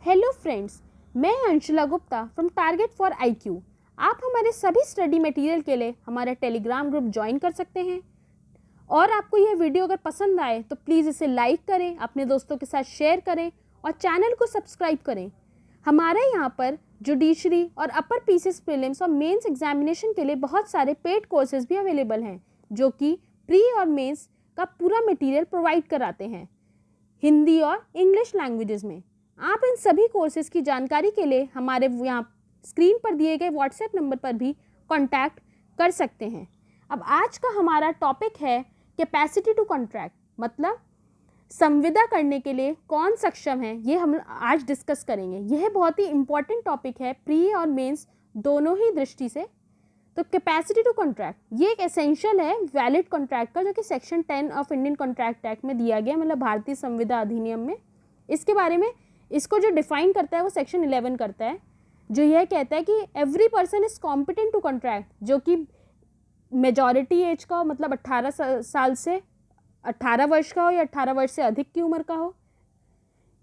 Hello friends, मैं Anshula Gupta from target for IQ. आप हमारे सभी स्टडी मटेरियल के लिए हमारा टेलीग्राम ग्रुप ज्वाइन कर सकते हैं। और आपको यह वीडियो अगर पसंद आए तो प्लीज़ इसे लाइक करें, अपने दोस्तों के साथ शेयर करें और चैनल को सब्सक्राइब करें। हमारे यहाँ पर जुडिशरी और अपर पीसीएस प्रीलिम्स और मेंस एग्जामिनेशन के लिए बहुत सारे पेड कोर्सेज भी अवेलेबल हैं, जो कि प्री और मेंस का पूरा मटेरियल प्रोवाइड कराते हैं हिंदी और इंग्लिश लैंग्वेजेस में। आप इन सभी कोर्सेज की जानकारी के लिए हमारे यहाँ स्क्रीन पर दिए गए व्हाट्सएप नंबर पर भी कांटेक्ट कर सकते हैं। अब आज का हमारा टॉपिक है कैपेसिटी टू कॉन्ट्रैक्ट, मतलब संविदा करने के लिए कौन सक्षम है, ये हम आज डिस्कस करेंगे। यह बहुत ही इम्पॉर्टेंट टॉपिक है प्री और मेंस दोनों ही दृष्टि से। तो कैपेसिटी टू कॉन्ट्रैक्ट ये एक एसेंशियल है वैलिड कॉन्ट्रैक्ट का, जो कि section 10 of Indian contract act में दिया गया, मतलब भारतीय संविदा अधिनियम में। इसके बारे में इसको जो डिफाइन करता है वो सेक्शन 11 करता है, जो यह कहता है कि every person is competent to contract, जो कि मेजॉरिटी एज का हो, मतलब 18 साल से 18 वर्ष का हो या 18 वर्ष से अधिक की उम्र का हो,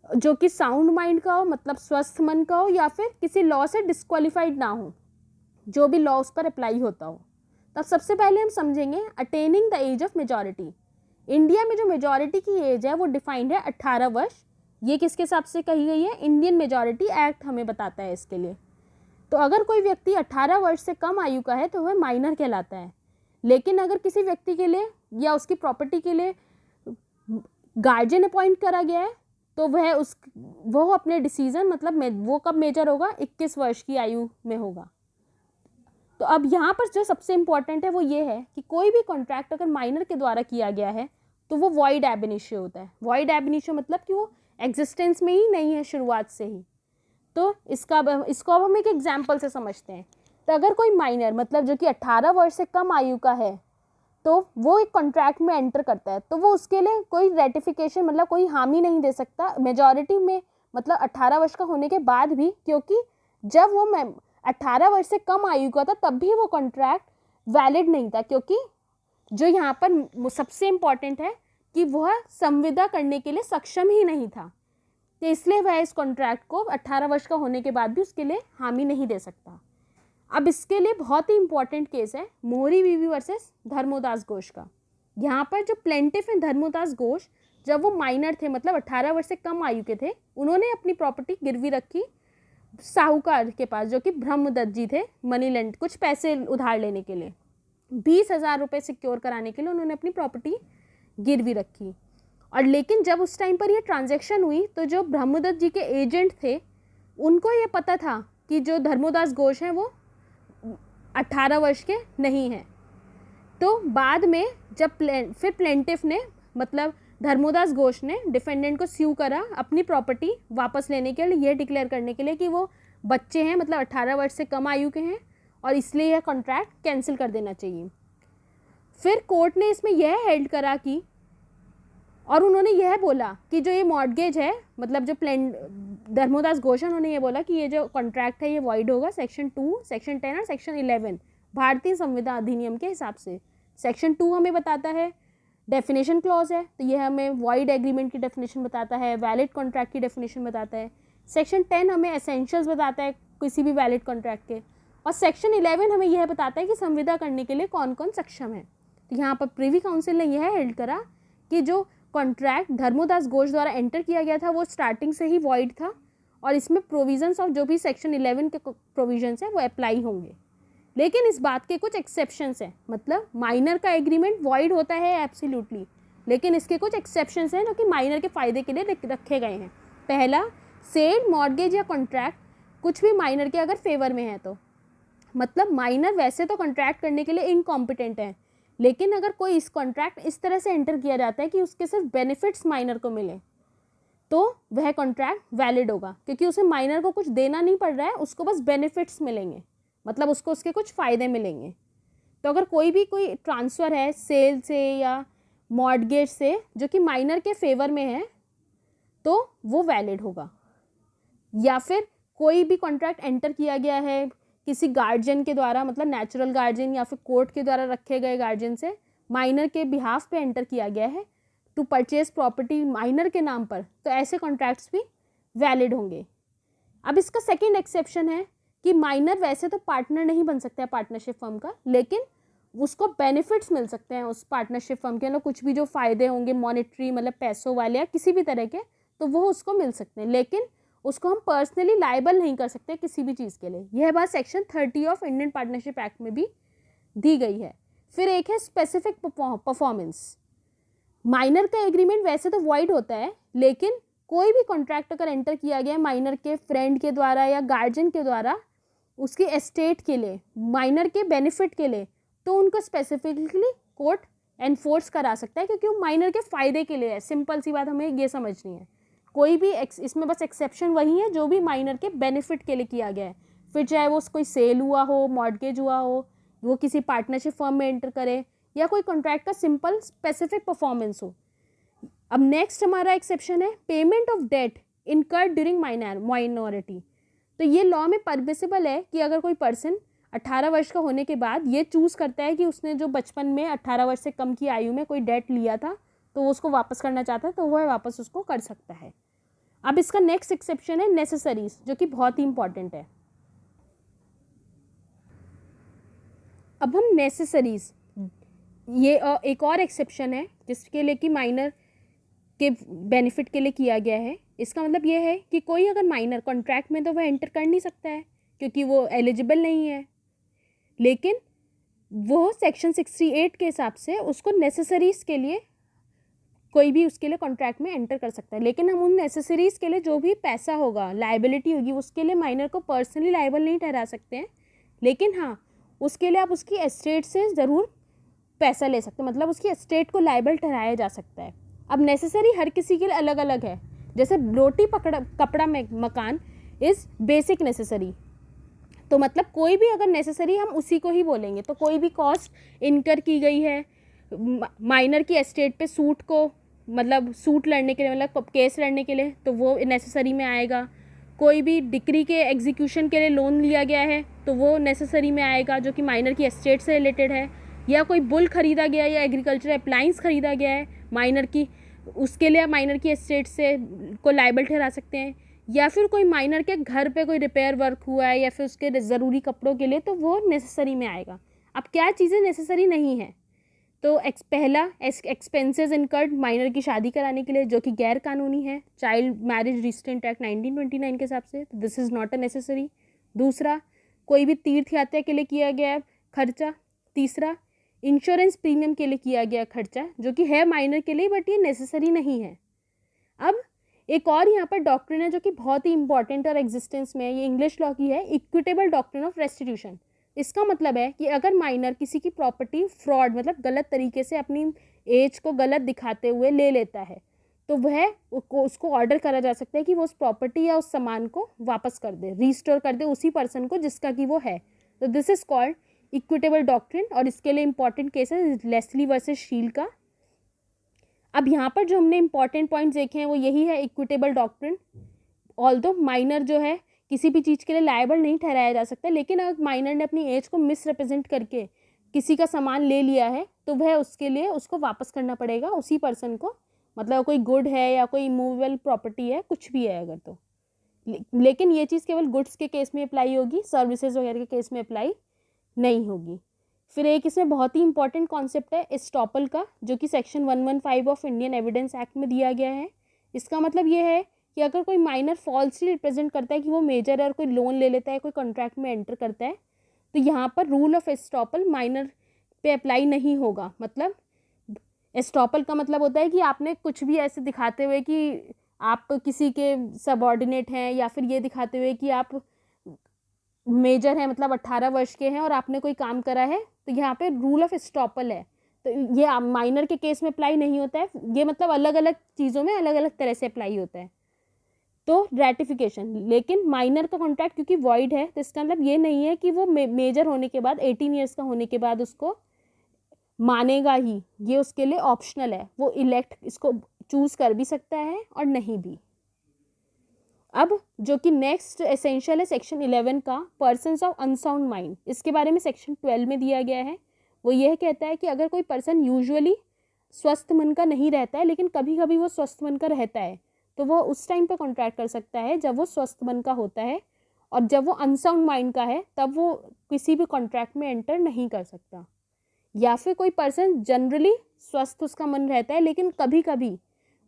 जो कि साउंड माइंड का हो, मतलब स्वस्थ मन का हो, या फिर किसी लॉ से डिस्क्वालीफाइड ना हो, जो भी लॉ उस पर अप्लाई होता हो। तब सबसे पहले हम समझेंगे attaining the age of majority. India में जो मेजॉरिटी की एज है वो डिफाइंड है 18 वर्ष। ये किसके हिसाब से कही गई है? इंडियन मेजॉरिटी एक्ट हमें बताता है इसके लिए। तो अगर कोई व्यक्ति 18 वर्ष से कम आयु का है तो वह माइनर कहलाता है। लेकिन अगर किसी व्यक्ति के लिए या उसकी प्रॉपर्टी के लिए गार्जियन अपॉइंट करा गया है तो वो अपने डिसीजन, मतलब वो कब मेजर होगा? 21 वर्ष की आयु में होगा। तो अब यहाँ पर जो सबसे इम्पॉर्टेंट है वो ये है कि कोई भी कॉन्ट्रैक्ट अगर माइनर के द्वारा किया गया है तो वो वॉइड एब इनिशियो होता है। वॉइड एब इनिशियो मतलब कि वो एग्जिस्टेंस में ही नहीं है शुरुआत से ही। तो इसको अब हम एक एग्जाम्पल से समझते हैं। तो अगर कोई माइनर, मतलब जो कि 18 वर्ष से कम आयु का है, तो वो एक कॉन्ट्रैक्ट में एंटर करता है, तो वो उसके लिए कोई रेटिफिकेशन, मतलब कोई हामी नहीं दे सकता मेजॉरिटी में, मतलब 18 वर्ष का होने के बाद भी, क्योंकि जब वो 18 वर्ष से कम आयु का था तब भी वो कॉन्ट्रैक्ट वैलिड नहीं था, क्योंकि जो यहाँ पर सबसे इम्पॉर्टेंट है कि वह संविदा करने के लिए सक्षम ही नहीं था। तो इसलिए वह इस कॉन्ट्रैक्ट को 18 वर्ष का होने के बाद भी उसके लिए हामी नहीं दे सकता। अब इसके लिए बहुत ही इंपॉर्टेंट केस है मोहरी बीवी वर्सेस धर्मोदास घोष का। यहाँ पर जो प्लेंटिफ है धर्मोदास घोष, जब वो माइनर थे, मतलब 18 वर्ष से कम आयु के थे, उन्होंने अपनी प्रॉपर्टी गिरवी रखी साहूकार के पास, जो कि ब्रह्मदत्त जी थे, मनी लेंड, कुछ पैसे उधार लेने के लिए 20,000 रुपये सिक्योर कराने के लिए उन्होंने अपनी प्रॉपर्टी गिरवी रखी। और लेकिन जब उस टाइम पर ये ट्रांजैक्शन हुई तो जो ब्रह्मदत्त जी के एजेंट थे उनको ये पता था कि जो धर्मोदास घोष हैं वो 18 वर्ष के नहीं हैं। तो बाद में जब फिर प्लेंटिफ ने, मतलब धर्मोदास घोष ने डिफेंडेंट को स्यू करा अपनी प्रॉपर्टी वापस लेने के लिए, ये डिक्लेयर करने के लिए कि वो बच्चे हैं, मतलब 18 वर्ष से कम आयु के हैं, और इसलिए यह कॉन्ट्रैक्ट कैंसिल कर देना चाहिए। फिर कोर्ट ने इसमें यह हेल्ड करा कि, और उन्होंने यह बोला कि जो ये मॉर्गेज है, मतलब जो धर्मोदास घोष, उन्होंने ये बोला कि ये जो कॉन्ट्रैक्ट है ये वॉइड होगा सेक्शन 2, सेक्शन 10 और सेक्शन 11 भारतीय संविदा अधिनियम के हिसाब से। सेक्शन 2 हमें बताता है डेफिनेशन क्लॉज है, तो यह हमें वॉइड एग्रीमेंट की डेफिनेशन बताता है, वैलिड कॉन्ट्रैक्ट की डेफिनेशन बताता है। सेक्शन 10 हमें एसेंशियल्स बताता है किसी भी वैलिड कॉन्ट्रैक्ट के, और सेक्शन 11 हमें यह बताता है कि संविदा करने के लिए कौन कौन सक्षम है। तो यहाँ पर प्रिवी काउंसिल ने यह हेल्ड करा कि जो कॉन्ट्रैक्ट धर्मोदास घोष द्वारा एंटर किया गया था वो स्टार्टिंग से ही वॉइड था, और इसमें प्रोविजंस ऑफ जो भी सेक्शन 11 के प्रोविजंस हैं वो अप्लाई होंगे। लेकिन इस बात के कुछ एक्सेप्शंस हैं, मतलब माइनर का एग्रीमेंट वॉइड होता है एब्सोल्युटली, लेकिन इसके कुछ एक्सेप्शंस हैं जो कि माइनर के फ़ायदे के लिए रखे गए हैं। पहला, सेल, मॉर्गेज या कॉन्ट्रैक्ट कुछ भी माइनर के अगर फेवर में है तो, मतलब माइनर वैसे तो कॉन्ट्रैक्ट करने के लिए इनकॉम्पिटेंट है, लेकिन अगर कोई इस कॉन्ट्रैक्ट इस तरह से एंटर किया जाता है कि उसके सिर्फ बेनिफिट्स माइनर को मिले, तो वह कॉन्ट्रैक्ट वैलिड होगा, क्योंकि उसे माइनर को कुछ देना नहीं पड़ रहा है, उसको बस बेनिफिट्स मिलेंगे, मतलब उसको उसके कुछ फ़ायदे मिलेंगे। तो अगर कोई ट्रांसफ़र है सेल से या मॉर्गेज से जो कि माइनर के फेवर में है तो वो वैलिड होगा। या फिर कोई भी कॉन्ट्रैक्ट एंटर किया गया है किसी गार्जियन के द्वारा, मतलब नेचुरल गार्जियन या फिर कोर्ट के द्वारा रखे गए गार्जियन से माइनर के बिहाफ पे एंटर किया गया है टू परचेज प्रॉपर्टी माइनर के नाम पर, तो ऐसे कॉन्ट्रैक्ट्स भी वैलिड होंगे। अब इसका सेकेंड एक्सेप्शन है कि माइनर वैसे तो पार्टनर नहीं बन सकता है पार्टनरशिप फर्म का, लेकिन उसको बेनिफिट्स मिल सकते हैं उस पार्टनरशिप फर्म के, मतलब कुछ भी जो फ़ायदे होंगे मॉनेटरी, मतलब पैसों वाले या किसी भी तरह के, तो वो उसको मिल सकते हैं, लेकिन उसको हम पर्सनली लायबल नहीं कर सकते किसी भी चीज़ के लिए। यह बात section 30 of Indian partnership act में भी दी गई है। फिर एक है स्पेसिफिक परफॉर्मेंस। माइनर का एग्रीमेंट वैसे तो वॉइड होता है, लेकिन कोई भी कॉन्ट्रैक्ट अगर एंटर किया गया है माइनर के फ्रेंड के द्वारा या गार्जियन के द्वारा उसके एस्टेट के लिए, माइनर के बेनिफिट के लिए, तो उनको स्पेसिफिकली कोर्ट एनफोर्स करा सकता है, क्योंकि वो माइनर के फ़ायदे के लिए है। सिंपल सी बात हमें ये समझनी है। कोई भी इसमें बस एक्सेप्शन वही है जो भी माइनर के बेनिफिट के लिए किया गया है, फिर चाहे वो कोई सेल हुआ हो, मॉर्गेज हुआ हो, वो किसी पार्टनरशिप फर्म में एंटर करे, या कोई कॉन्ट्रैक्ट का सिंपल स्पेसिफिक परफॉर्मेंस हो। अब नेक्स्ट हमारा एक्सेप्शन है payment of debt incurred during minority. तो ये लॉ में परमिसिबल है कि अगर कोई पर्सन 18 वर्ष का होने के बाद ये चूज़ करता है कि उसने जो बचपन में 18 वर्ष से कम की आयु में कोई डेट लिया था तो वो उसको वापस करना चाहता है, तो वह वापस उसको कर सकता है। अब इसका नेक्स्ट एक्सेप्शन है नेसेसरीज, जो कि बहुत ही इंपॉर्टेंट है। अब हम नेसेसरीज, ये एक और एक्सेप्शन है जिसके लिए कि माइनर के बेनिफिट के लिए किया गया है। इसका मतलब ये है कि कोई अगर माइनर कॉन्ट्रैक्ट में तो वह एंटर कर नहीं सकता है क्योंकि वो एलिजिबल नहीं है, लेकिन वो सेक्शन 68 के हिसाब से उसको नेसेसरीज़ के लिए कोई भी उसके लिए कॉन्ट्रैक्ट में एंटर कर सकता है। लेकिन हम उन नेसेसरीज़ के लिए जो भी पैसा होगा, लायबिलिटी होगी, उसके लिए माइनर को पर्सनली लायबल नहीं ठहरा सकते हैं, लेकिन हाँ उसके लिए आप उसकी एस्टेट से ज़रूर पैसा ले सकते हैं, मतलब उसकी एस्टेट को लायबल ठहराया जा सकता है। अब नेसेसरी हर किसी के लिए अलग अलग है। जैसे रोटी कपड़ा मकान इज़ बेसिक नेसेसरी, तो मतलब कोई भी अगर नेसेसरी हम उसी को ही बोलेंगे। तो कोई भी कॉस्ट इनकर की गई है माइनर की एस्टेट पे सूट को, मतलब सूट लड़ने के लिए, मतलब केस लड़ने के लिए, तो वो नेसेसरी में आएगा। कोई भी डिक्री के एग्जीक्यूशन के लिए लोन लिया गया है तो वो नेसेसरी में आएगा, जो कि माइनर की एस्टेट से रिलेटेड है। या कोई बुल ख़रीदा गया या एग्रीकल्चर अप्लाइंस ख़रीदा गया है माइनर की, उसके लिए माइनर की एस्टेट से को लायबल ठहरा सकते हैं। या फिर कोई माइनर के घर पे कोई रिपेयर वर्क हुआ है या फिर उसके ज़रूरी कपड़ों के लिए, तो वो नेसेसरी में आएगा। अब क्या चीज़ें नेसेसरी नहीं है, तो पहला एक्सपेंसेस इनकर्ड माइनर की शादी कराने के लिए, जो कि गैर कानूनी है चाइल्ड मैरिज रिस्ट्रेंट एक्ट 1929 के हिसाब से, this is not a necessary. दूसरा, कोई भी तीर्थ यात्रा के लिए किया गया खर्चा। तीसरा, इंश्योरेंस प्रीमियम के लिए किया गया खर्चा, जो कि है माइनर के लिए बट ये नेसेसरी नहीं है। अब एक और यहाँ पर डॉक्ट्रिन है जो कि बहुत ही इंपॉर्टेंट और एग्जिस्टेंस में है, ये इंग्लिश लॉ की है, इक्विटेबल डॉक्ट्रिन ऑफ रेस्टिट्यूशन। इसका मतलब है कि अगर माइनर किसी की प्रॉपर्टी फ्रॉड, मतलब गलत तरीके से अपनी एज को गलत दिखाते हुए ले लेता है, तो वह उसको ऑर्डर करा जा सकता है कि वो उस प्रॉपर्टी या उस सामान को वापस कर दे, रिस्टोर कर दे उसी पर्सन को जिसका कि वो है। तो this is called equitable doctrine, और इसके लिए इंपॉर्टेंट केस है लेस्ली वर्सेस शील का। अब यहाँ पर जो हमने इंपॉर्टेंट पॉइंट्स देखे हैं वो यही है, इक्विटेबल डॉक्ट्रिन। ऑल्दो माइनर जो है किसी भी चीज़ के लिए लायबल नहीं ठहराया जा सकता, लेकिन अगर माइनर ने अपनी एज को मिसरिप्रेजेंट करके किसी का सामान ले लिया है तो वह उसके लिए उसको वापस करना पड़ेगा उसी पर्सन को, मतलब कोई गुड है या कोई इमूवेबल प्रॉपर्टी है, कुछ भी है अगर तो। लेकिन ये चीज़ केवल गुड्स के केस में अप्लाई होगी, सर्विसेज वगैरह के केस में अप्लाई नहीं होगी। फिर एक इसमें बहुत ही इंपॉर्टेंट कॉन्सेप्ट है एस्टॉपल का, जो कि section 115 of Indian evidence act में दिया गया है। इसका मतलब ये है कि अगर कोई माइनर फॉल्सली रिप्रेजेंट करता है कि वो मेजर है और कोई लोन ले लेता है, कोई कॉन्ट्रैक्ट में एंटर करता है, तो यहाँ पर रूल ऑफ एस्टॉपल माइनर पे अप्लाई नहीं होगा। मतलब एस्टॉपल का मतलब होता है कि आपने कुछ भी ऐसे दिखाते हुए कि आप किसी के सबऑर्डिनेट हैं, या फिर ये दिखाते हुए कि आप मेजर है, मतलब 18 वर्ष के हैं और आपने कोई काम करा है, तो यहाँ पे रूल ऑफ एस्टॉपल है। तो ये माइनर के केस में अप्लाई नहीं होता है, ये मतलब अलग अलग चीज़ों में अलग अलग तरह से अप्लाई होता है। तो रेटिफिकेशन, लेकिन माइनर का कॉन्ट्रैक्ट क्योंकि वॉइड है, तो इसका मतलब ये नहीं है कि वो मेजर होने के बाद 18 ईयर्स का होने के बाद उसको मानेगा ही, ये उसके लिए ऑप्शनल है, वो इसको चूज़ कर भी सकता है और नहीं भी। अब जो कि नेक्स्ट एसेंशियल है सेक्शन 11 का, पर्सन्स ऑफ अनसाउंड माइंड, इसके बारे में सेक्शन 12 में दिया गया है। वो यह कहता है कि अगर कोई पर्सन यूजुअली स्वस्थ मन का नहीं रहता है लेकिन कभी कभी वो स्वस्थ मन का रहता है, तो वो उस टाइम पे कॉन्ट्रैक्ट कर सकता है जब वो स्वस्थ मन का होता है, और जब वो अनसाउंड माइंड का है तब वो किसी भी कॉन्ट्रैक्ट में एंटर नहीं कर सकता। या फिर कोई पर्सन जनरली स्वस्थ उसका मन रहता है लेकिन कभी कभी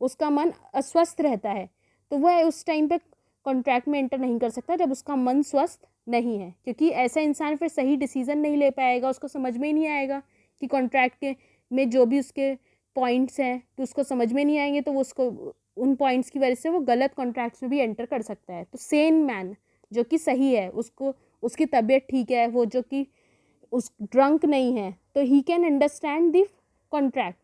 उसका मन अस्वस्थ रहता है, तो वह उस टाइम पे कॉन्ट्रैक्ट में एंटर नहीं कर सकता जब उसका मन स्वस्थ नहीं है, क्योंकि ऐसा इंसान फिर सही डिसीजन नहीं ले पाएगा, उसको समझ में ही नहीं आएगा कि कॉन्ट्रैक्ट के में जो भी उसके पॉइंट्स हैं तो उसको समझ में नहीं आएंगे, तो वो उसको उन पॉइंट्स की वजह से वो गलत कॉन्ट्रैक्ट्स में भी एंटर कर सकता है। तो सेन मैन जो कि सही है, उसको उसकी तबीयत ठीक है, वो जो कि उस ड्रंक नहीं है, तो he can understand the contract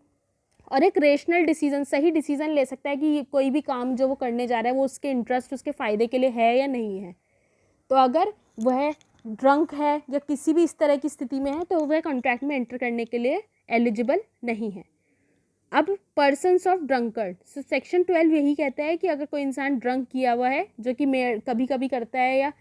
और एक रेशनल डिसीजन, सही डिसीजन ले सकता है कि कोई भी काम जो वो करने जा रहा है वो उसके इंटरेस्ट, उसके फ़ायदे के लिए है या नहीं है। तो अगर वह ड्रंक है या किसी भी इस तरह की स्थिति में है तो वह कॉन्ट्रैक्ट में एंटर करने के लिए एलिजिबल नहीं है। अब persons of drunkard, so section 12 यही कहता है कि अगर कोई इंसान ड्रंक किया हुआ है, जो कि कभी कभी करता है या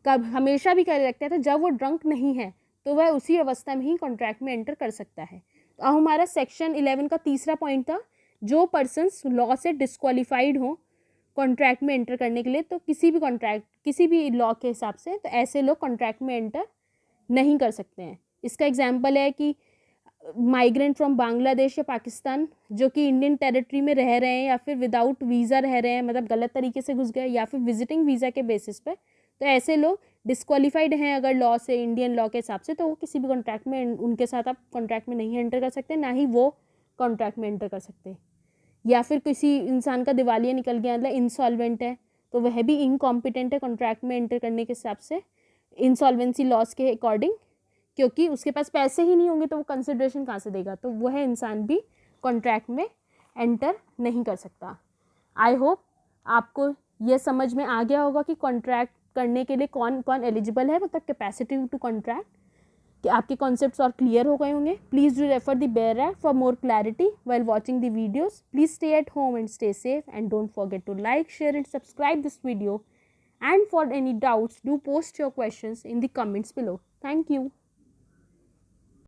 हमेशा भी कर रखता है, तो जब वो ड्रंक नहीं है तो वह उसी अवस्था में ही कॉन्ट्रैक्ट में एंटर कर सकता है। तो अब हमारा सेक्शन 11 का तीसरा पॉइंट था, जो पर्सन्स लॉ से डिस्क्वालीफाइड हों कॉन्ट्रैक्ट में एंटर करने के लिए, तो किसी भी कॉन्ट्रैक्ट किसी भी लॉ के हिसाब से, तो ऐसे लोग कॉन्ट्रैक्ट में एंटर नहीं कर सकते हैं। इसका एग्जांपल है कि माइग्रेंट फ्रॉम बांग्लादेश या पाकिस्तान जो कि इंडियन टेरिटरी में रह रहे हैं या फिर विदाउट वीज़ा रह रहे हैं, मतलब गलत तरीके से घुस गए, या फिर विजिटिंग वीज़ा के बेसिस पे, तो ऐसे लोग डिस्क्वालीफाइड हैं अगर लॉ से, इंडियन लॉ के हिसाब से, तो वो किसी भी कॉन्ट्रैक्ट में, उनके साथ आप कॉन्ट्रैक्ट में नहीं एंटर कर सकते, ना ही वो कॉन्ट्रैक्ट में एंटर कर सकते। या फिर किसी इंसान का दिवालिया निकल गया, मतलब इंसॉल्वेंट है, तो वह भी इनकॉम्पिटेंट है कॉन्ट्रैक्ट में एंटर करने के हिसाब से, इंसॉल्वेंसी लॉस के अकॉर्डिंग, क्योंकि उसके पास पैसे ही नहीं होंगे तो वो कंसिडरेशन कहाँ से देगा, तो वह इंसान भी कॉन्ट्रैक्ट में एंटर नहीं कर सकता। आई होप आपको यह समझ में आ गया होगा कि कॉन्ट्रैक्ट करने के लिए कौन कौन एलिजिबल है, मतलब कैपेसिटी टू कॉन्ट्रैक्ट, कि आपके कॉन्सेप्ट्स और क्लियर हो गए होंगे। Please do refer the bare app for more clarity while watching the videos. Please stay at home and stay safe, and don't forget to like, share and subscribe this video. And for any doubts, do post your questions in the comments below. Thank you.